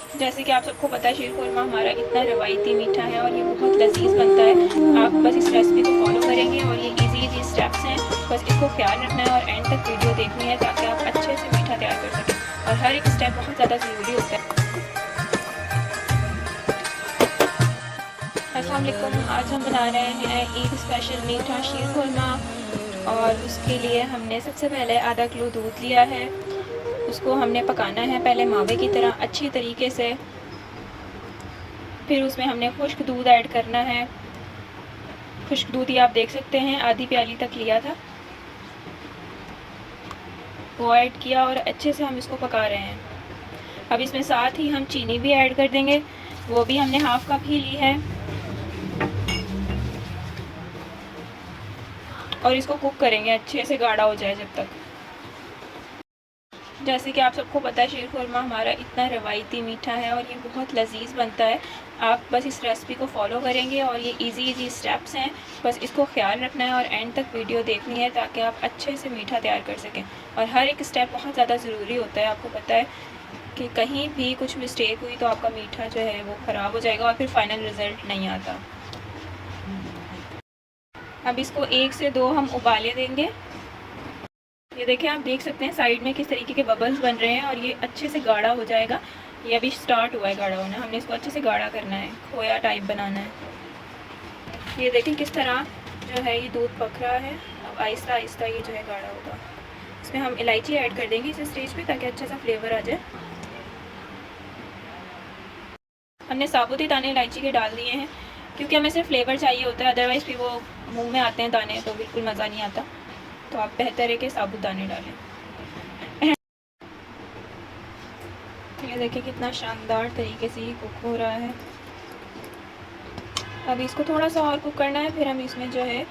जैसे कि आप सबको पता है शीर खुरमा हमारा इतना रवायती मीठा है और ये बहुत लजीज बनता है। आप बस इस रेसिपी को फॉलो करेंगे और ये इजी स्टेप्स हैं, बस इसको ख्याल रखना है और एंड तक वीडियो देखनी है ताकि आप अच्छे से मीठा तैयार कर सकें। और हर एक स्टेप बहुत ज़्यादा ज़रूरी होता है। अस्सलाम वालेकुम, आज हम बना रहे हैं ईद स्पेशल मीठा शीर खुरमा। और उसके लिए हमने सबसे पहले आधा किलो दूध लिया है। उसको हमने पकाना है पहले मावे की तरह अच्छी तरीके से। फिर उसमें हमने खुश्क दूध ऐड करना है। खुश्क दूध ही आप देख सकते हैं, आधी प्याली तक लिया था, वो ऐड किया और अच्छे से हम इसको पका रहे हैं। अब इसमें साथ ही हम चीनी भी ऐड कर देंगे, वो भी हमने हाफ कप ही ली है। और इसको कुक करेंगे अच्छे से, गाढ़ा हो जाए जब तक। जैसे कि आप सबको पता है शीर खुरमा हमारा इतना रवायती मीठा है और ये बहुत लजीज बनता है। आप बस इस रेसिपी को फॉलो करेंगे और ये इजी स्टेप्स हैं, बस इसको ख्याल रखना है और एंड तक वीडियो देखनी है ताकि आप अच्छे से मीठा तैयार कर सकें। और हर एक स्टेप बहुत ज़्यादा ज़रूरी होता है। आपको पता है कि कहीं भी कुछ मिस्टेक हुई तो आपका मीठा जो है वो ख़राब हो जाएगा और फिर फाइनल रिज़ल्ट नहीं आता। अब इसको 1 से 2 हम उबाले देंगे। ये देखें, आप देख सकते हैं साइड में किस तरीके के बबल्स बन रहे हैं और ये अच्छे से गाढ़ा हो जाएगा। ये अभी स्टार्ट हुआ है गाढ़ा होना, हमने इसको अच्छे से गाढ़ा करना है, खोया टाइप बनाना है। ये देखें किस तरह जो है ये दूध पक रहा है। अब आहिस्ता आहिस्ता ये जो है गाढ़ा होगा। इसमें हम इलायची ऐड कर देंगे इस स्टेज पे ताकि अच्छा सा फ्लेवर आ जाए। हमने साबुती दाने इलायची के डाल दिए हैं क्योंकि हमें सिर्फ फ्लेवर चाहिए होता है, अदरवाइज़ भी वो मुँह में आते हैं दाने तो बिल्कुल मज़ा नहीं आता। तो आप बेहतर है कि साबुत दाने डालें। ये देखिए कितना शानदार तरीके से ये कुक हो रहा है। अब इसको थोड़ा सा और कुक करना है, फिर हम इसमें जो है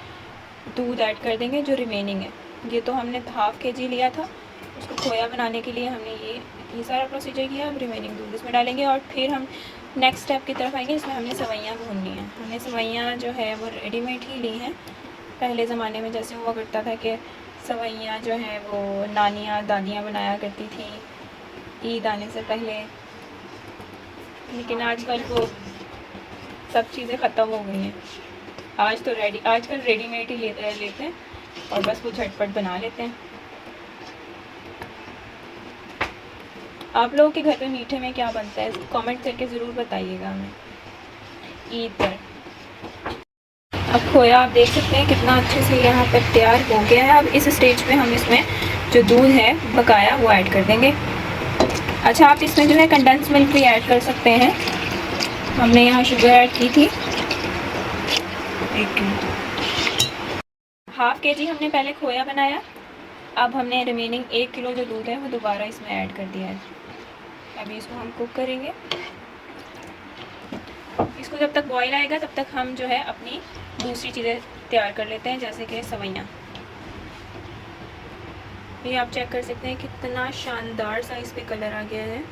दूध ऐड कर देंगे जो रिमेनिंग है। ये तो हमने हाफ केजी लिया था, उसको खोया बनाने के लिए हमने ये सारा प्रोसीजर किया। अब रिमेनिंग दूध इसमें डालेंगे और फिर हम नेक्स्ट स्टेप की तरफ आएंगे। इसमें हमने सवैयाँ भूननी है। हमने सवैयाँ जो है वो रेडीमेड ही ली हैं। पहले ज़माने में जैसे हुआ करता था कि सवैयाँ जो हैं वो नानियाँ दादियाँ बनाया करती थी ईद आने से पहले, लेकिन आजकल वो सब चीज़ें ख़त्म हो गई हैं। आजकल रेडीमेड ही लेते हैं और बस वो झटपट बना लेते हैं। आप लोगों के घर पे मीठे में क्या बनता है कमेंट करके ज़रूर बताइएगा हमें ईद पर। अब खोया आप देख सकते हैं कितना अच्छे से यहाँ पर तैयार हो गया है। अब इस स्टेज पे हम इसमें जो दूध है बकाया वो ऐड कर देंगे। अच्छा, आप इसमें जो है कंडेंस मिल्क भी ऐड कर सकते हैं। हमने यहाँ शुगर ऐड की थी 1 किलो। हाफ केजी हमने पहले खोया बनाया। अब हमने रिमेनिंग 1 किलो जो दूध है वो दोबारा इसमें ऐड कर दिया है। अभी इसको हम कुक करेंगे। इसको जब तक बॉईल आएगा तब तक हम जो है अपनी दूसरी चीज़ें तैयार कर लेते हैं, जैसे कि सवैयाँ। ये आप चेक कर सकते हैं कितना शानदार सा इस पे कलर आ गया है।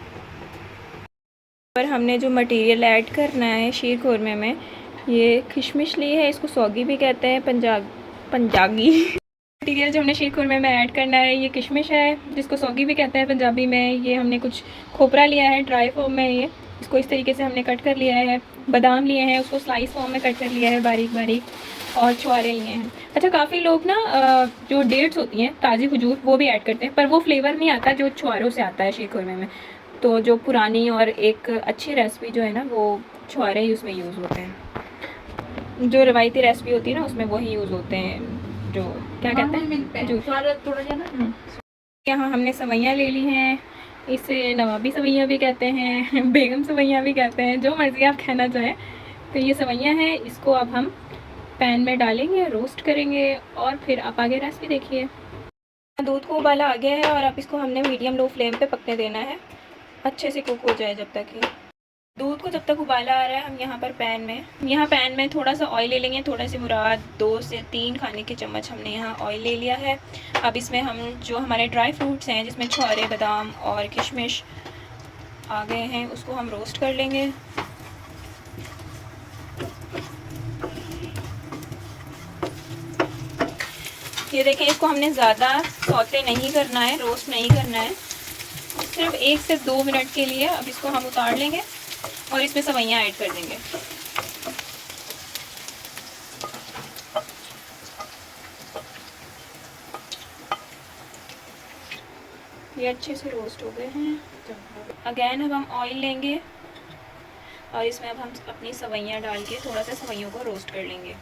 पर हमने जो मटेरियल ऐड करना है शीर खुरमे में, ये किशमिश ली है, इसको सौगी भी कहते हैं, पंजागी मटेरियल जो हमने शीर खुरमे में ऐड करना है ये किशमिश है, जिसको सौगी भी कहते हैं पंजाबी में। ये हमने कुछ खोपरा लिया है ड्राई फॉर्म में, ये इसको इस तरीके से हमने कट कर लिया है। बादाम लिए हैं, उसको स्लाइस फॉर्म में कट कर लिया है बारीक बारीक, और छुआरे लिए हैं। अच्छा, काफ़ी लोग ना जो डेट्स होती हैं ताज़ी खजूर वो भी ऐड करते हैं, पर वो फ्लेवर नहीं आता जो छुआरों से आता है शीर खुरमे में। तो जो पुरानी और एक अच्छी रेसिपी जो है ना वो छुआरे ही उसमें यूज़ होते हैं। जो रवायती रेसिपी होती है ना उसमें वही यूज़ होते हैं, जो क्या कहते हैं जो थोड़ा ना। यहाँ हमने सवैयाँ ले ली हैं, इसे नवाबी सवैयाँ भी कहते हैं, बेगम सवैयाँ भी कहते हैं, जो मर्ज़ी आप कहना चाहें। तो ये सवैयाँ हैं, इसको अब हम पैन में डालेंगे, रोस्ट करेंगे और फिर आप आगे रेसिपी देखिए। दूध को उबाला आ गया है और अब इसको हमने मीडियम लो फ्लेम पे पकने देना है, अच्छे से कुक हो जाए जब तक। ही दूध को जब तक उबाला आ रहा है हम यहाँ पैन में थोड़ा सा ऑयल ले लेंगे। थोड़ा सी मुराद 2 से 3 खाने के चम्मच हमने यहाँ ऑयल ले लिया है। अब इसमें हम जो हमारे ड्राई फ्रूट्स हैं जिसमें छुआरे बादाम और किशमिश आ गए हैं उसको हम रोस्ट कर लेंगे। ये देखें, इसको हमने ज़्यादा सौते नहीं करना है, रोस्ट नहीं करना है, सिर्फ 1 से 2 मिनट के लिए अब इसको हम उतार लेंगे और इसमें सवैयाँ ऐड कर देंगे। ये अच्छे से रोस्ट हो गए हैं। अगेन अब हम ऑयल लेंगे और इसमें अब हम अपनी सवैयाँ डाल के थोड़ा सा सवैयों को रोस्ट कर लेंगे।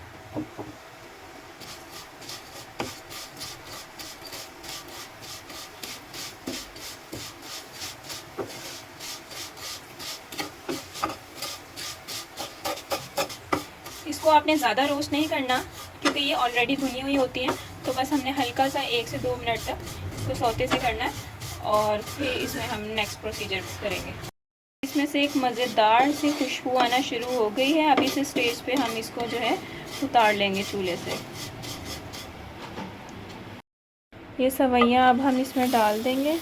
इसको आपने ज़्यादा रोस्ट नहीं करना क्योंकि ये ऑलरेडी भुनी हुई होती हैं, तो बस हमने हल्का सा 1 से 2 मिनट तक इसको सौते से करना है और फिर इसमें हम नेक्स्ट प्रोसीजर करेंगे। इसमें से एक मज़ेदार सी खुशबू आना शुरू हो गई है। अभी इस स्टेज पे हम इसको जो है उतार लेंगे चूल्हे से। ये सवैयाँ अब हम इसमें डाल देंगे।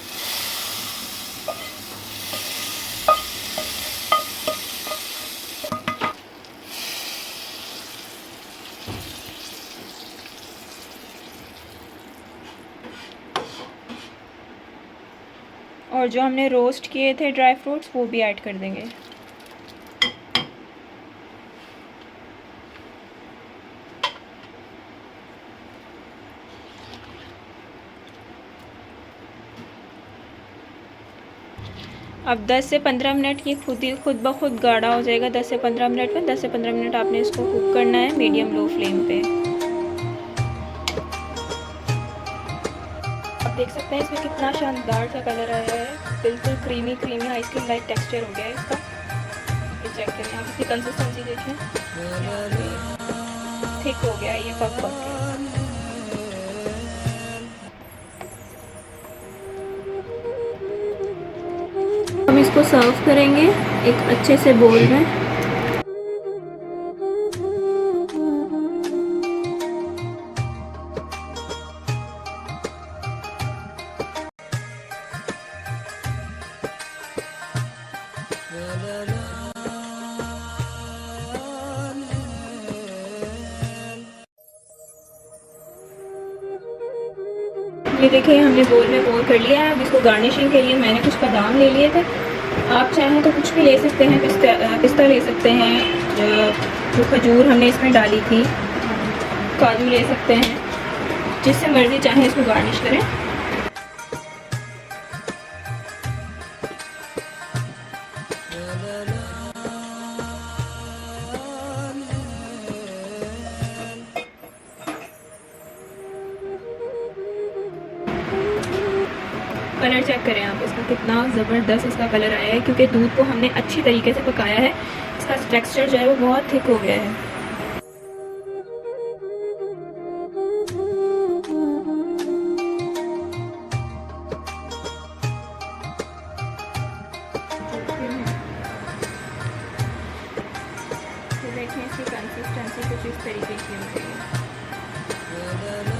और जो हमने रोस्ट किए थे ड्राई फ्रूट्स वो भी ऐड कर देंगे। अब 10 से 15 मिनट ये खुद ब खुद गाढ़ा हो जाएगा। 10 से 15 मिनट में 10 से 15 मिनट आपने इसको कुक करना है मीडियम लो फ्लेम पे। आप देख सकते हैं इसमें कितना शानदार सा कलर आया है, बिल्कुल creamy creamy ice cream like texture हो गया है इसका। ये चेक करें आप, इसकी कंसिस्टेंसी देखें, थिक हो गया ये पक के। हम इसको सर्व करेंगे एक अच्छे से बोल में। ये देखिए हमने बोल में पोर कर लिया है। अब इसको गार्निशिंग के लिए मैंने कुछ बादाम ले लिए थे, आप चाहें तो कुछ भी ले सकते हैं, पिस्ता ले सकते हैं, जो खजूर हमने इसमें डाली थी, काजू ले सकते हैं, जिससे मर्ज़ी चाहें इसको गार्निश करें। कलर चेक करें आप इसका, कितना ज़बरदस्त इसका कलर आया है क्योंकि दूध को हमने अच्छी तरीके से पकाया है। इसका टेक्सचर जो है वो बहुत थिक हो गया है। तो देखिए इसकी कंसिस्टेंसी कुछ इस तरीके की हो गई है।